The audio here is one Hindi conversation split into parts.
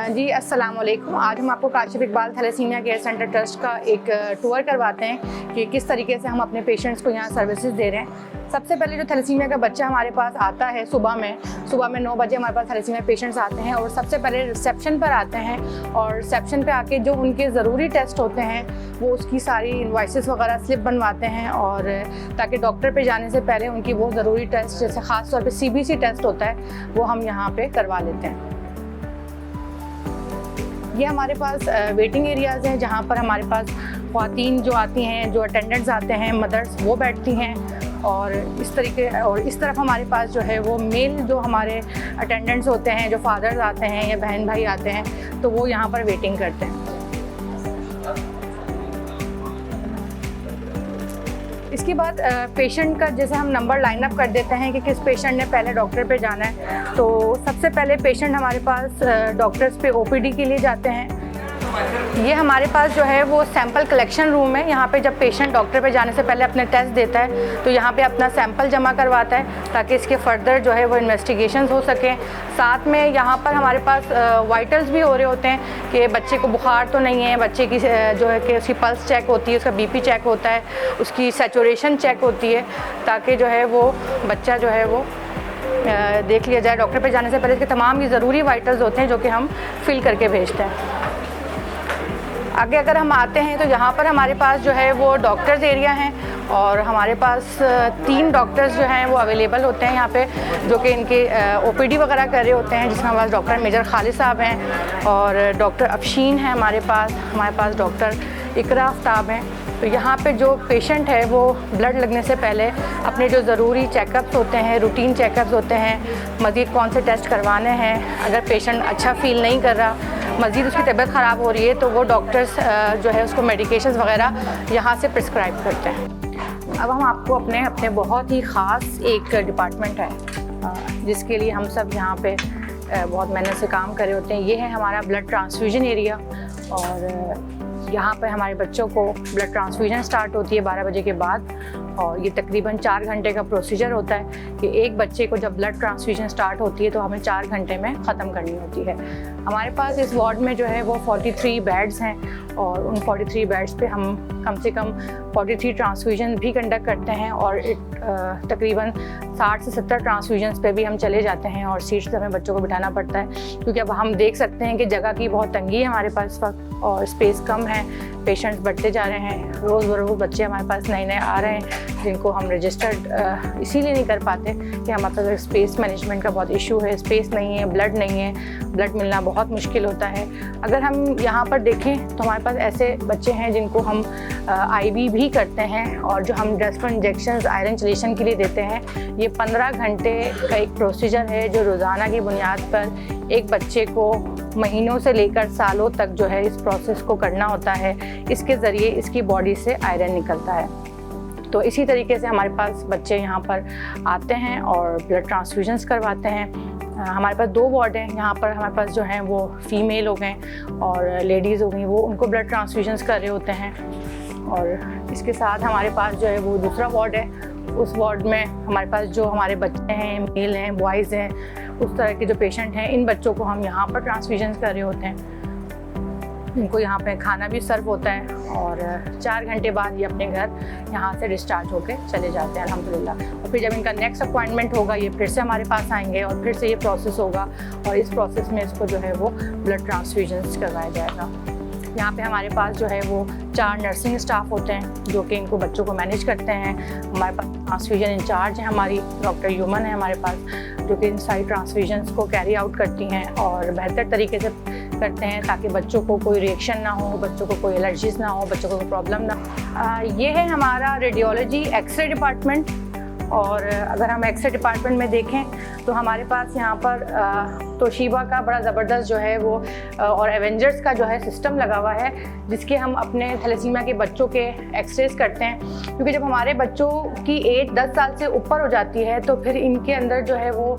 जी अस्सलाम वालेकुम। आज हम आपको Kashif Iqbal thalassaemia care centre trust का एक टूर करवाते हैं कि किस तरीके से हम अपने पेशेंट्स को यहाँ सर्विसेज दे रहे हैं। सबसे पहले जो थैलेसीमिया का बच्चा हमारे पास आता है सुबह में 9 बजे हमारे पास थैलेसीमिया पेशेंट्स आते हैं और सबसे पहले रिसेप्शन पर आते हैं और रिसेप्शन पे आके जो उनके ज़रूरी टेस्ट होते हैं वो उसकी सारी इनवॉइसेस वगैरह स्लिप बनवाते हैं और ताकि डॉक्टर पे जाने से पहले उनकी वो ज़रूरी टेस्ट जैसे ख़ास तौर पे CBC टेस्ट होता है वो हम यहाँ पे करवा लेते हैं। ये हमारे पास वेटिंग एरियाज़ हैं जहाँ पर हमारे पास ख़वातीन जो आती हैं, जो अटेंडेंट्स आते हैं, मदर्स वो बैठती हैं और इस तरफ हमारे पास जो है वो मेल जो हमारे अटेंडेंट्स होते हैं, जो फादर्स आते हैं या बहन भाई आते हैं तो वो यहाँ पर वेटिंग करते हैं। इसके बाद पेशेंट का जैसे हम नंबर लाइन अप कर देते हैं कि किस पेशेंट ने पहले डॉक्टर पे जाना है, तो सबसे पहले पेशेंट हमारे पास डॉक्टर्स पे OPD के लिए जाते हैं। ये हमारे पास जो है वो सैंपल कलेक्शन रूम है। यहाँ पे जब पेशेंट डॉक्टर पे जाने से पहले अपने टेस्ट देता है तो यहाँ पे अपना सैंपल जमा करवाता है ताकि इसके फर्दर जो है वो इन्वेस्टिगेशंस हो सकें। साथ में यहाँ पर हमारे पास वाइटल्स भी हो रहे होते हैं कि बच्चे को बुखार तो नहीं है, बच्चे की जो है कि उसकी पल्स चेक होती है, उसका BP चेक होता है, उसकी सैचुरेशन चेक होती है ताकि जो है वो बच्चा जो है वो देख लिया जाए। डॉक्टर पे जाने से पहले इसके तमाम ये ज़रूरी वाइटल्स होते हैं जो कि हम फिल करके भेजते हैं। आगे अगर हम आते हैं तो यहाँ पर हमारे पास जो है वो डॉक्टर्स एरिया हैं और हमारे पास 3 डॉक्टर्स जो हैं वो अवेलेबल होते हैं यहाँ पे जो कि इनके OPD वगैरह कर रहे होते हैं, जिसमें हमारे पास डॉक्टर मेजर खालिद साहब हैं और डॉक्टर अफशीन है हमारे पास डॉक्टर इकरा आफ्ताब हैं। तो यहाँ पे जो पेशेंट है वो ब्लड लगने से पहले अपने जो ज़रूरी चेकअप्स होते हैं, रूटीन चेकअप्स होते हैं, मज़ीद कौन से टेस्ट करवाने हैं, अगर पेशेंट अच्छा फ़ील नहीं कर रहा, मज़ीद उसकी तबीयत ख़राब हो रही है तो वो डॉक्टर्स जो है उसको मेडिकेशंस वगैरह यहाँ से प्रिस्क्राइब करते हैं। अब हम आपको अपने बहुत ही ख़ास एक डिपार्टमेंट है जिसके लिए हम सब यहाँ पे बहुत मेहनत से काम कर रहे होते हैं। ये है हमारा ब्लड ट्रांसफ्यूजन एरिया और यहाँ पर हमारे बच्चों को ब्लड ट्रांसफ्यूजन स्टार्ट होती है 12 बजे के बाद और ये तकरीबन 4 घंटे का प्रोसीजर होता है कि एक बच्चे को जब ब्लड ट्रांसफ्यूजन स्टार्ट होती है तो हमें 4 घंटे में ख़त्म करनी होती है। हमारे पास इस वार्ड में जो है वो 43 बेड्स हैं और उन 43 बेड्स पे हम कम से कम 43 ट्रांसफ्यूजन भी कंडक्ट करते हैं और तकरीबन 60 से 70 ट्रांसफ्यूजन्स पे भी हम चले जाते हैं और सीट्स पे हमें बच्चों को बिठाना पड़ता है क्योंकि अब हम देख सकते हैं कि जगह की बहुत तंगी है हमारे पास इस वक्त और स्पेस कम है, पेशेंट्स बढ़ते जा रहे हैं, रोज़ बरोज़ बच्चे हमारे पास नए आ रहे हैं जिनको हम रजिस्टर्ड इसीलिए नहीं कर पाते कि हमारे पास स्पेस मैनेजमेंट का बहुत इशू है, स्पेस नहीं है, ब्लड मिलना बहुत मुश्किल होता है। अगर हम यहाँ पर देखें तो हमारे पास ऐसे बच्चे हैं जिनको हम IV भी करते हैं और जो हम ड्रग्स इंजेक्शन आयरन चलेशन के लिए देते हैं। ये 15 घंटे का एक प्रोसीजर है जो रोज़ाना की बुनियाद पर एक बच्चे को महीनों से लेकर सालों तक जो है इस प्रोसेस को करना होता है। इसके ज़रिए इसकी बॉडी से आयरन निकलता है। तो इसी तरीके से हमारे पास बच्चे यहाँ पर आते हैं और ब्लड ट्रांसफ्यूजन्स करवाते हैं। हमारे पास 2 वार्ड हैं, यहाँ पर हमारे पास जो हैं वो फीमेल हो गए और लेडीज़ हो गई, वो उनको ब्लड ट्रांसफ्यूजन्स कर रहे होते हैं। और इसके साथ हमारे पास जो है वो दूसरा वार्ड है, उस वार्ड में हमारे पास जो हमारे बच्चे हैं, मेल हैं, बॉयज़ हैं, उस तरह के जो पेशेंट हैं, इन बच्चों को हम यहाँ पर ट्रांसफ्यूजन्स कर रहे होते हैं। इनको यहाँ पे खाना भी सर्व होता है और 4 घंटे बाद ये अपने घर यहाँ से डिस्चार्ज होकर चले जाते हैं अल्हम्दुलिल्लाह। और फिर जब इनका नेक्स्ट अपॉइंटमेंट होगा ये फिर से हमारे पास आएंगे और फिर से ये प्रोसेस होगा और इस प्रोसेस में इसको जो है वो ब्लड ट्रांसफ्यूजन्स करवाया जाएगा। यहाँ पे हमारे पास जो है वो 4 नर्सिंग स्टाफ होते हैं जो कि इनको बच्चों को मैनेज करते हैं। हमारे पास ट्रांसफ्यूजन इंचार्ज हैं, हमारी डॉक्टर यूमन है हमारे पास जो कि इन सारी ट्रांसफ्यूजन्स को कैरी आउट करती हैं और बेहतर तरीके से करते हैं ताकि बच्चों को कोई रिएक्शन ना हो, बच्चों को कोई एलर्जीज ना हो, बच्चों को कोई प्रॉब्लम ना हो। ये है हमारा रेडियोलॉजी एक्सरे डिपार्टमेंट और अगर हम एक्सरे डिपार्टमेंट में देखें तो हमारे पास यहाँ पर तोशिबा का बड़ा ज़बरदस्त जो है वो और एवेंजर्स का जो है सिस्टम लगा हुआ है जिसके हम अपने थैलेसीमिया के बच्चों के एक्सरेज करते हैं क्योंकि जब हमारे बच्चों की एज 10 साल से ऊपर हो जाती है तो फिर इनके अंदर जो है वो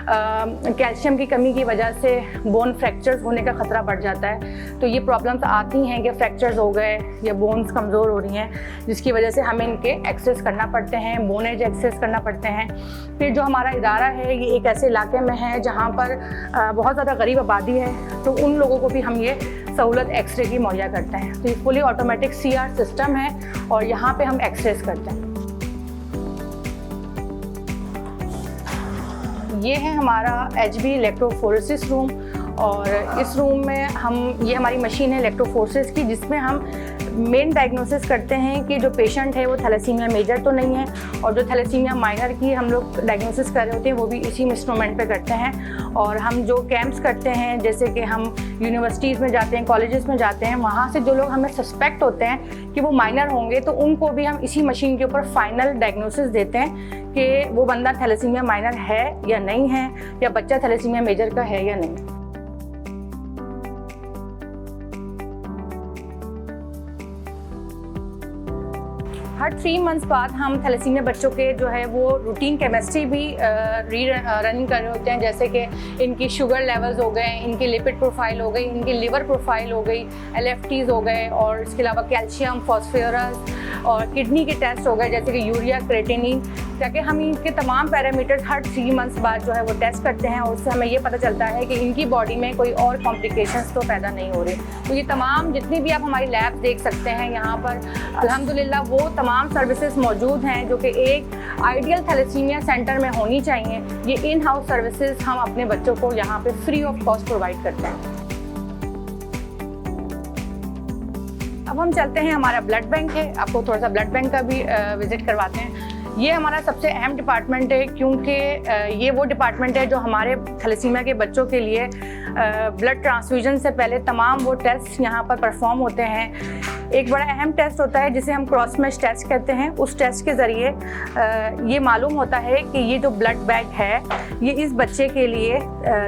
कैल्शियम की कमी की वजह से बोन फ्रैक्चर्स होने का ख़तरा बढ़ जाता है। तो ये प्रॉब्लम्स आती हैं कि फ्रैक्चर्स हो गए या बोन्स कमज़ोर हो रही हैं जिसकी वजह से हमें इनके एक्सरेज करना पड़ते हैं, बोन एज एक्सरेज करना पड़ते हैं। फिर जो हमारा इदारा है ये एक ऐसे इलाके में है जहाँ पर बहुत ज़्यादा गरीब आबादी है, तो उन लोगों को भी हम ये सहूलत एक्सरे की मुहैया करते हैं। तो ये फुली ऑटोमेटिक CR सिस्टम है और यहाँ पे हम एक्सरेज करते हैं। ये है हमारा HB इलेक्ट्रोफोरेसिस रूम और इस रूम में ये हमारी मशीन है इलेक्ट्रोफोरेसिस की, जिसमें हम मेन डायग्नोसिस करते हैं कि जो पेशेंट है वो थैलेसीमिया मेजर तो नहीं है, और जो थैलेसीमिया माइनर की हम लोग डायग्नोसिस कर रहे होते हैं वो भी इसी इंस्ट्रूमेंट पे करते हैं। और हम जो कैंप्स करते हैं, जैसे कि हम यूनिवर्सिटीज़ में जाते हैं, कॉलेजेस में जाते हैं, वहाँ से जो लोग हमें सस्पेक्ट होते हैं कि वो माइनर होंगे, तो उनको भी हम इसी मशीन के ऊपर फाइनल डायग्नोसिस देते हैं कि वो बंदा थैलेसीमिया माइनर है या नहीं है, या बच्चा थैलेसीमिया मेजर का है या नहीं। हर 3 मंथ्स बाद हम थैलेसीमिया बच्चों के जो है वो रूटीन केमिस्ट्री भी रनिंग कर रहे होते हैं, जैसे कि इनकी शुगर लेवल्स हो गए, इनकी लिपिड प्रोफाइल हो गई, इनकी लिवर प्रोफाइल हो गई, LFTs हो गए, और इसके अलावा कैल्शियम, फॉस्फोरस और किडनी के टेस्ट हो गए, जैसे कि यूरिया, क्रेटिनिन, ताकि हम इनके तमाम पैरामीटर्स हर 3 मंथ्स बाद जो है वो टेस्ट करते हैं, और उससे हमें ये पता चलता है कि इनकी बॉडी में कोई और कॉम्प्लिकेशंस तो पैदा नहीं हो रही। तो ये तमाम जितनी भी आप हमारी लैब देख सकते हैं यहाँ पर, अल्हम्दुलिल्लाह वो तमाम सर्विसेज मौजूद हैं जो कि एक आइडियल थैलेसीमिया सेंटर में होनी चाहिए। ये इन हाउस सर्विसेज हम अपने बच्चों को यहाँ पे फ्री ऑफ कॉस्ट प्रोवाइड करते हैं। अब हम चलते हैं, हमारा ब्लड बैंक है, आपको थोड़ा सा ब्लड बैंक का भी विजिट करवाते हैं। ये हमारा सबसे अहम डिपार्टमेंट है, क्योंकि ये वो डिपार्टमेंट है जो हमारे थैलेसीमिया के बच्चों के लिए ब्लड ट्रांसफ्यूजन से पहले तमाम वो टेस्ट यहाँ पर परफॉर्म होते हैं। एक बड़ा अहम टेस्ट होता है जिसे हम क्रॉस मैच टेस्ट कहते हैं। उस टेस्ट के ज़रिए ये मालूम होता है कि ये जो ब्लड बैग है ये इस बच्चे के लिए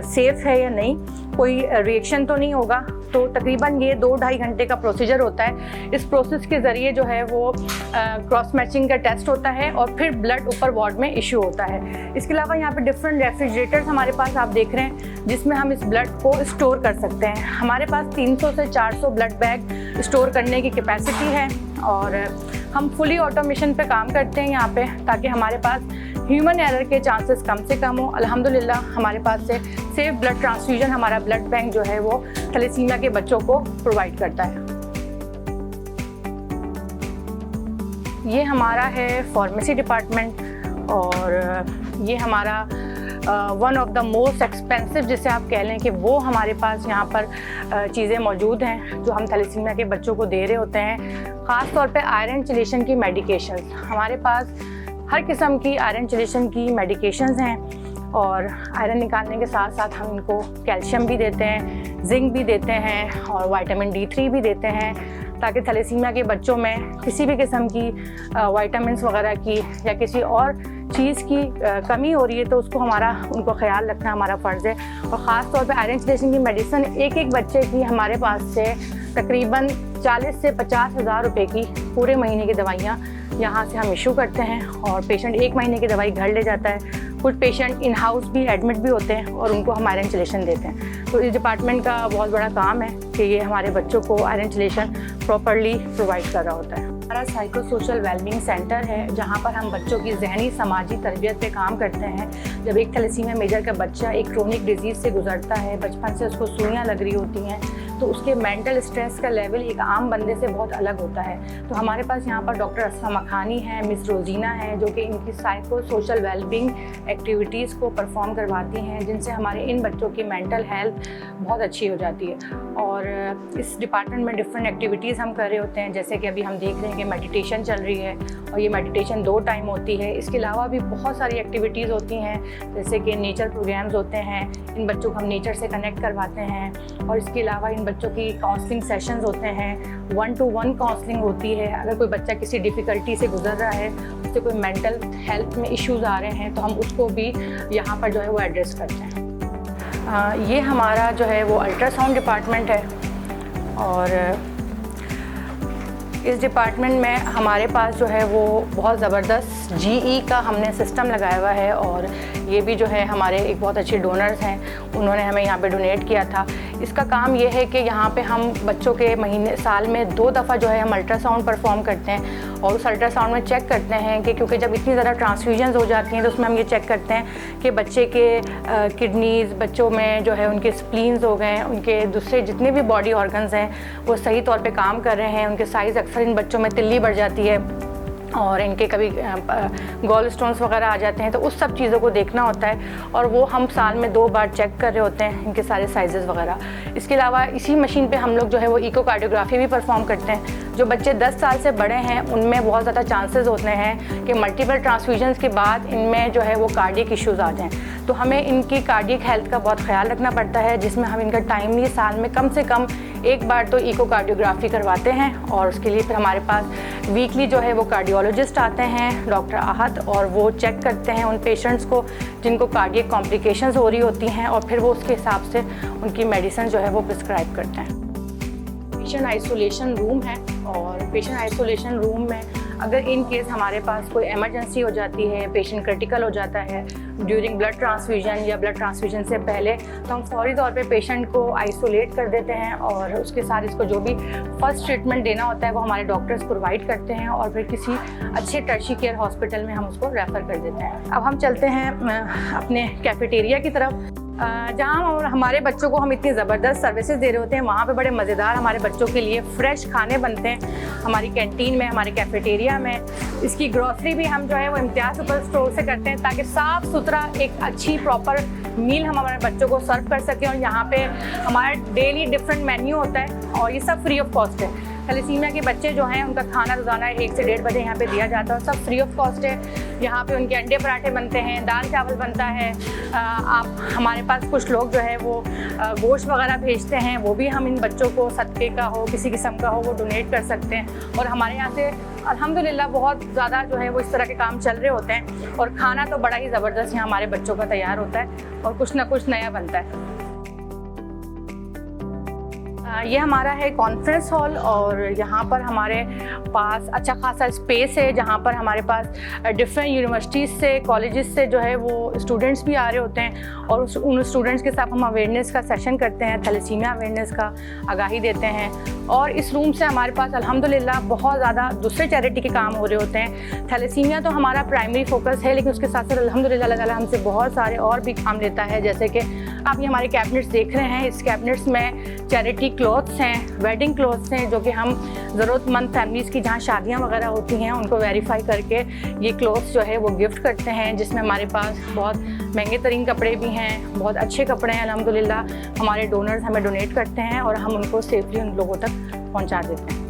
सेफ़ है या नहीं, कोई रिएक्शन तो नहीं होगा। तो तकरीबन ये 2-2.5 घंटे का प्रोसीजर होता है। इस प्रोसेस के ज़रिए जो है वो क्रॉस मैचिंग का टेस्ट होता है और फिर ब्लड ऊपर वार्ड में इशू होता है। इसके अलावा यहाँ पे डिफरेंट रेफ्रिजरेटर्स हमारे पास आप देख रहे हैं, जिसमें हम इस ब्लड को स्टोर कर सकते हैं। हमारे पास 300 से 400 ब्लड बैग स्टोर करने की कैपेसिटी है, और हम फुली ऑटोमेशन पे काम करते हैं यहाँ पे, ताकि हमारे पास ह्यूमन एरर के चांसेस कम से कम हो। अल्हम्दुलिल्लाह हमारे पास से सेफ ब्लड ट्रांसफ्यूजन हमारा ब्लड बैंक जो है वो थैलेसीमिया के बच्चों को प्रोवाइड करता है। ये हमारा है फार्मेसी डिपार्टमेंट, और ये हमारा one of the most expensive, जिसे आप कह लें कि वो हमारे पास यहाँ पर चीज़ें मौजूद हैं जो हम थैलेसीमिया के बच्चों को दे रहे होते हैं। ख़ास तौर पे आयरन चिलेशन की मेडिकेशंस, हमारे पास हर किस्म की आयरन चिलेशन की मेडिकेशंस हैं, और आयरन निकालने के साथ साथ हम इनको कैल्शियम भी देते हैं, जिंक भी देते हैं, और विटामिन D3 भी देते हैं, ताकि थैलेसीमिया के बच्चों में किसी भी किस्म की विटामिन्स वगैरह की या किसी और चीज़ की कमी हो रही है तो उसको उनको ख्याल रखना हमारा फ़र्ज़ है। और ख़ास तौर पे आयरन चिलेशन की मेडिसिन एक बच्चे की हमारे पास से तकरीबन 40 से 50 हज़ार रुपये की पूरे महीने की दवाइयाँ यहाँ से हम इशू करते हैं, और पेशेंट 1 महीने की दवाई घर ले जाता है। कुछ पेशेंट इन हाउस भी एडमिट भी होते हैं और उनको हम आयरन चिलेशन देते हैं। तो इस डिपार्टमेंट का बहुत बड़ा काम है कि ये हमारे बच्चों को आयरन चिलेशन प्रॉपरली प्रोवाइड कर रहा होता है। हमारा साइको सोशल वेलबींग सेंटर है, जहाँ पर हम बच्चों की जहनी समाजी तरबियत पे काम करते हैं। जब एक थैलेसीमिया मेजर का बच्चा एक क्रोनिक डिजीज़ से गुजरता है, बचपन से उसको सुइयाँ लग रही होती हैं, तो उसके मेंटल स्ट्रेस का लेवल एक आम बंदे से बहुत अलग होता है। तो हमारे पास यहाँ पर डॉक्टर असफा मखानी हैं, मिस रोजीना हैं, जो कि इनकी साइको सोशल वेलबींग एक्टिविटीज़ को परफॉर्म करवाती हैं, जिनसे हमारे इन बच्चों की मेंटल हेल्थ बहुत अच्छी हो जाती है। और इस डिपार्टमेंट में डिफरेंट एक्टिविटीज़ हम कर रहे होते हैं, जैसे कि अभी हम देख रहे हैं कि मेडिटेशन चल रही है, और ये मेडिटेशन 2 टाइम होती है। इसके अलावा भी बहुत सारी एक्टिविटीज़ होती हैं, जैसे कि नेचर प्रोग्राम्स होते हैं, इन बच्चों को हम नेचर से कनेक्ट करवाते हैं। और इसके अलावा इन बच्चों की काउंसलिंग सेशंस होते हैं, 1-to-1 काउंसलिंग होती है। अगर कोई बच्चा किसी डिफ़िकल्टी से गुजर रहा है, उससे कोई मेंटल हेल्थ में इश्यूज़ आ रहे हैं, तो हम उसको भी यहाँ पर जो है वो एड्रेस करते हैं। ये हमारा जो है वो अल्ट्रासाउंड डिपार्टमेंट है, और इस डिपार्टमेंट में हमारे पास जो है वो बहुत ज़बरदस्त GE का हमने सिस्टम लगाया हुआ है, और ये भी जो है हमारे एक बहुत अच्छे डोनर्स हैं, उन्होंने हमें यहाँ पे डोनेट किया था। इसका काम ये है कि यहाँ पे हम बच्चों के साल में 2 दफ़ा जो है हम अल्ट्रासाउंड परफॉर्म करते हैं, और उस अल्ट्रासाउंड में चेक करते हैं कि क्योंकि जब इतनी ज़्यादा ट्रांसफ्यूजन्स हो जाती हैं तो उसमें हम ये चेक करते हैं कि बच्चे के किडनीज़, बच्चों में जो है उनके स्प्लीन्स हो गए, उनके दूसरे जितने भी बॉडी ऑर्गन्स हैं वो सही तौर पे काम कर रहे हैं, उनके साइज़, अक्सर इन बच्चों में तिल्ली बढ़ जाती है और इनके कभी गॉल स्टोन्स वगैरह आ जाते हैं, तो उस सब चीज़ों को देखना होता है और वो हम साल में 2 बार चेक कर रहे होते हैं इनके सारे साइजेस वगैरह। इसके अलावा इसी मशीन पे हम लोग जो है वो इकोकार्डियोग्राफी भी परफॉर्म करते हैं। जो बच्चे 10 साल से बड़े हैं उनमें बहुत ज़्यादा चांसेस होते हैं कि मल्टीपल ट्रांसफ्यूजन्स के बाद इनमें जो है वो कार्डियक इश्यूज़ आ जाएँ, तो हमें इनकी कार्डियक हेल्थ का बहुत ख्याल रखना पड़ता है, जिसमें हम इनका टाइमली साल में कम से कम 1 बार तो इकोकार्डियोग्राफी करवाते हैं। और उसके लिए फिर हमारे पास वीकली जो है वो कार्डियोलॉजिस्ट आते हैं, डॉक्टर आहत, और वो चेक करते हैं उन पेशेंट्स को जिनको कार्डियक कॉम्प्लिकेशंस हो रही होती हैं और फिर वो उसके हिसाब से उनकी मेडिसिन जो है वो प्रिस्क्राइब करते हैं। पेशेंट आइसोलेशन रूम है और पेशेंट आइसोलेशन रूम में अगर इन केस हमारे पास कोई इमरजेंसी हो जाती है, पेशेंट क्रिटिकल हो जाता है ड्यूरिंग ब्लड ट्रांसफ्यूजन या ब्लड ट्रांसफ्यूजन से पहले, तो हम फौरी तौर पे पेशेंट को आइसोलेट कर देते हैं और उसके साथ इसको जो भी फर्स्ट ट्रीटमेंट देना होता है वो हमारे डॉक्टर्स प्रोवाइड करते हैं और फिर किसी अच्छे टर्शी केयर हॉस्पिटल में हम उसको रेफ़र कर देते हैं। अब हम चलते हैं अपने कैफेटेरिया की तरफ, जहाँ हमारे बच्चों को हम इतनी ज़बरदस्त सर्विसेज दे रहे होते हैं। वहाँ पे बड़े मज़ेदार हमारे बच्चों के लिए फ़्रेश खाने बनते हैं हमारी कैंटीन में, हमारे कैफेटेरिया में। इसकी ग्रॉसरी भी हम जो है वो इम्तियाज़ सुपर स्टोर से करते हैं ताकि साफ़ सुथरा एक अच्छी प्रॉपर मील हम हमारे बच्चों को सर्व कर सकें। और यहाँ पे हमारा डेली डिफरेंट मेन्यू होता है और ये सब फ्री ऑफ कॉस्ट है। थैलेसीमिया के बच्चे जो हैं उनका खाना रोज़ाना 1 से 1.5 बजे यहाँ पे दिया जाता है, सब फ्री ऑफ कॉस्ट है। यहाँ पे उनके अंडे पराठे बनते हैं, दाल चावल बनता है। आप हमारे पास कुछ लोग जो है वो गोश्त वगैरह भेजते हैं, वो भी हम इन बच्चों को सदक़े का हो, किसी किस्म का हो, वो डोनेट कर सकते हैं। और हमारे यहाँ से अल्हम्दुलिल्लाह बहुत ज़्यादा जो है वो इस तरह के काम चल रहे होते हैं और खाना तो बड़ा ही ज़बरदस्त यहाँ हमारे बच्चों का तैयार होता है और कुछ ना कुछ नया बनता है। ये हमारा है कॉन्फ्रेंस हॉल और यहाँ पर हमारे पास अच्छा खासा स्पेस है जहाँ पर हमारे पास डिफरेंट यूनिवर्सिटीज़ से, कॉलेजेस से जो है वो स्टूडेंट्स भी आ रहे होते हैं और उन स्टूडेंट्स के साथ हम अवेयरनेस का सेशन करते हैं, थैलेसीमिया अवेयरनेस का आगाही देते हैं। और इस रूम से हमारे पास अल्हम्दुलिल्लाह बहुत ज़्यादा दूसरे चैरिटी के काम हो रहे होते हैं। थैलेसीमिया तो हमारा प्राइमरी फोकस है, लेकिन उसके साथ साथ अल्हम्दुलिल्लाह अल्लाह ताला हमसे बहुत सारे और भी काम लेता है। जैसे कि आप ये हमारे कैबिनेट्स देख रहे हैं, इस कैबिनेट्स में चैरिटी क्लॉथ्स हैं, वेडिंग क्लॉथ्स हैं, जो कि हम ज़रूरतमंद फैमिलीज़ की जहाँ शादियाँ वगैरह होती हैं उनको वेरीफाई करके ये क्लॉथ्स जो है वो गिफ्ट करते हैं, जिसमें हमारे पास बहुत महंगे तरीन कपड़े भी हैं, बहुत अच्छे कपड़े हैं अल्हम्दुलिल्लाह। हमारे डोनर्स हमें डोनेट करते हैं और हम उनको सेफली उन लोगों तक पहुंचा देते हैं।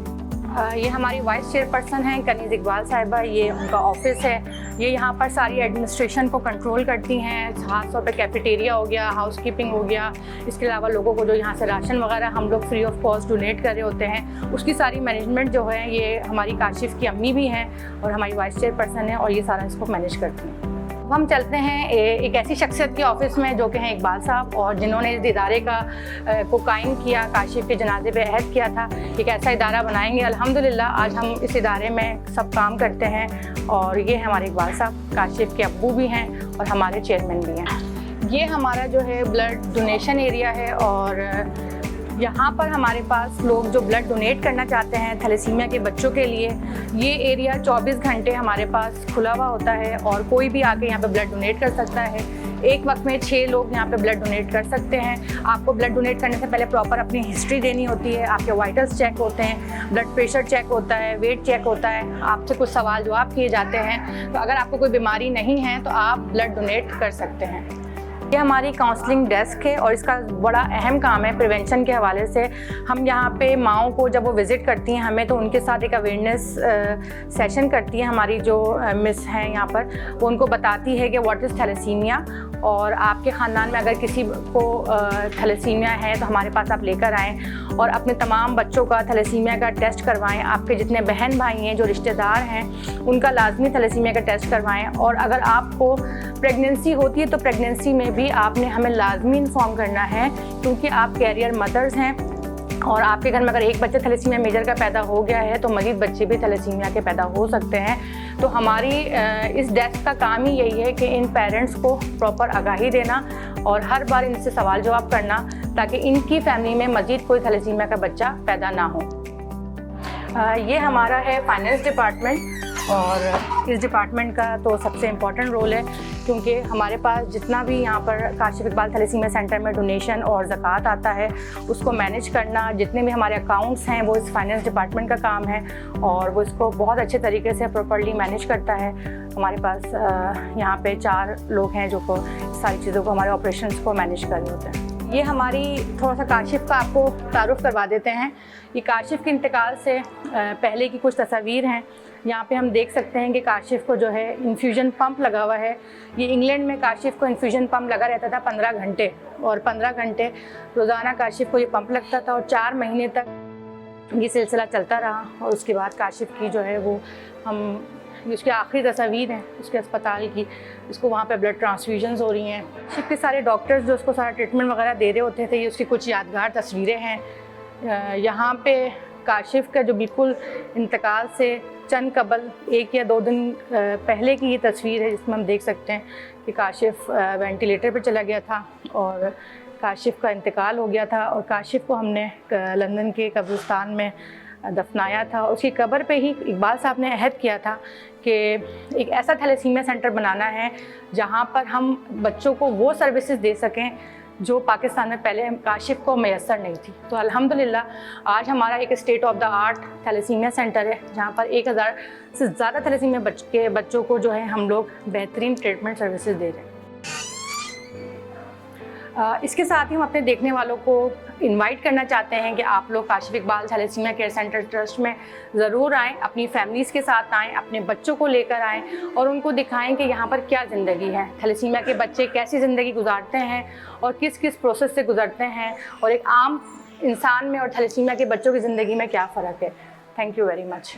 ये हमारी वाइस चेयरपर्सन हैं कनीज़ इकबाल साहिबा, ये उनका ऑफिस है। ये यहाँ पर सारी एडमिनिस्ट्रेशन को कंट्रोल करती हैं, खास तौर पे कैफेटेरिया हो गया, हाउसकीपिंग हो गया, इसके अलावा लोगों को जो यहाँ से राशन वगैरह हम लोग फ्री ऑफ कॉस्ट डोनेट कर रहे होते हैं, उसकी सारी मैनेजमेंट जो है ये हमारी काशिफ की अम्मी भी हैं और हमारी वाइस चेयरपर्सन है और ये सारा इसको मैनेज करती हैं। हम चलते हैं एक ऐसी शख्सियत के ऑफिस में जो कि हैं इकबाल साहब, और जिन्होंने इस इदारे को कायम किया, काशिफ के जनाजे पे अहद किया था एक ऐसा इदारा बनाएंगे। अल्हम्दुलिल्लाह आज हम इस इदारे में सब काम करते हैं और ये हमारे इकबाल साहब काशिफ के अब्बू भी हैं और हमारे चेयरमैन भी हैं। ये हमारा जो है ब्लड डोनेशन एरिया है और यहाँ पर हमारे पास लोग जो ब्लड डोनेट करना चाहते हैं थैलेसीमिया के बच्चों के लिए, ये एरिया 24 घंटे हमारे पास खुला हुआ होता है और कोई भी आके यहाँ पे ब्लड डोनेट कर सकता है। एक वक्त में 6 लोग यहाँ पे ब्लड डोनेट कर सकते हैं। आपको ब्लड डोनेट करने से पहले प्रॉपर अपनी हिस्ट्री देनी होती है, आपके वाइटल्स चेक होते हैं, ब्लड प्रेशर चेक होता है, वेट चेक होता है, आपसे कुछ सवाल जवाब किए जाते हैं। तो अगर आपको कोई बीमारी नहीं है तो आप ब्लड डोनेट कर सकते हैं। ये हमारी काउंसलिंग डेस्क है और इसका बड़ा अहम काम है प्रिवेंशन के हवाले से। हम यहाँ पे माँओं को जब वो विज़िट करती हैं हमें, तो उनके साथ एक अवेयरनेस सेशन करती हैं हमारी जो मिस हैं यहाँ पर, वो उनको बताती है कि व्हाट इज़ थैलेसीमिया और आपके ख़ानदान में अगर किसी को थैलेसीमिया है तो हमारे पास आप लेकर आएँ और अपने तमाम बच्चों का थैलेसीमिया का टेस्ट करवाएँ। आपके जितने बहन भाई हैं, जो रिश्तेदार हैं, उनका लाजमी थैलेसीमिया का टेस्ट करवाएँ। और अगर आपको प्रेगनेंसी होती है तो प्रेगनेंसी में भी आपने हमें लाजमी इन्फॉर्म करना है, क्योंकि आप कैरियर मदर्स हैं और आपके घर में अगर एक बच्चा थैलेसीमिया मेजर का पैदा हो गया है तो मज़ीद बच्चे भी थैलेसीमिया के पैदा हो सकते हैं। तो हमारी इस डेस्क का काम ही यही है कि इन पेरेंट्स को प्रॉपर आगाही देना और हर बार इनसे सवाल जवाब करना ताकि इनकी फैमिली में मज़ीद कोई थैलेसीमिया का बच्चा पैदा ना हो। ये हमारा है फाइनेंस डिपार्टमेंट, और इस डिपार्टमेंट का तो सबसे इम्पॉर्टेंट रोल है, क्योंकि हमारे पास जितना भी यहाँ पर काशिफ इकबाल थैलेसीमिया सेंटर में डोनेशन और ज़कात आता है उसको मैनेज करना, जितने भी हमारे अकाउंट्स हैं वो इस फाइनेंस डिपार्टमेंट का काम है, और वो इसको बहुत अच्छे तरीके से प्रॉपर्ली मैनेज करता है। हमारे पास यहाँ पे 4 लोग हैं जो को सारी चीज़ों को, हमारे ऑपरेशंस को मैनेज कर रहे होते हैं। ये हमारी थोड़ा सा काशिफ का आपको तारुफ करवा देते हैं। ये काशिफ के इंतकाल से पहले की कुछ तस्वीर हैं। यहाँ पे हम देख सकते हैं कि काशिफ को जो है इन्फ्यूजन पंप लगा हुआ है। ये इंग्लैंड में काशिफ को इन्फ्यूजन पंप लगा रहता था 15 घंटे, और 15 घंटे रोज़ाना काशिफ को ये पंप लगता था, और 4 महीने तक ये सिलसिला चलता रहा। और उसके बाद काशिफ की जो है वो हम उसकी आखिरी तस्वीर है उसके अस्पताल की, उसको वहाँ पे ब्लड ट्रांसफ्यूजन्स हो रही हैं। काशिफ के सारे डॉक्टर्स जो उसको सारा ट्रीटमेंट वगैरह दे रहे होते थे, ये उसकी कुछ यादगार तस्वीरें हैं। यहाँ पे काशिफ का जो बिल्कुल इंतकाल से चंद कबल 1 या 2 दिन पहले की ये तस्वीर है, जिसमें हम देख सकते हैं कि काशिफ वेंटिलेटर पर चला गया था और काशिफ का इंतकाल हो गया था, और काशिफ को हमने लंदन के कब्रिस्तान में दफनाया था। उसकी कब्र पे ही इकबाल साहब ने अहद किया था कि एक ऐसा थैलेसीमिया सेंटर बनाना है जहाँ पर हम बच्चों को वो सर्विसेज दे सकें जो पाकिस्तान में पहले काशिफ को मैसर नहीं थी। तो अल्हम्दुलिल्लाह आज हमारा एक state of the art thalassaemia centre है, जहाँ पर 1000 से ज़्यादा थैलेसीमिया के बच्चों को जो है हम लोग बेहतरीन ट्रीटमेंट सर्विसेज दे रहे हैं। इसके साथ ही हम अपने देखने वालों को इनवाइट करना चाहते हैं कि आप लोग Kashif Iqbal thalassaemia care centre trust में ज़रूर आएँ, अपनी फैमिलीज़ के साथ आएँ, अपने बच्चों को लेकर आएँ और उनको दिखाएं कि यहाँ पर क्या ज़िंदगी है, थैलेसीमिया के बच्चे कैसी ज़िंदगी गुजारते हैं और किस किस प्रोसेस से गुजरते हैं, और एक आम इंसान में और थैलेसीमिया के बच्चों की ज़िंदगी में क्या फ़र्क है। Thank you very much.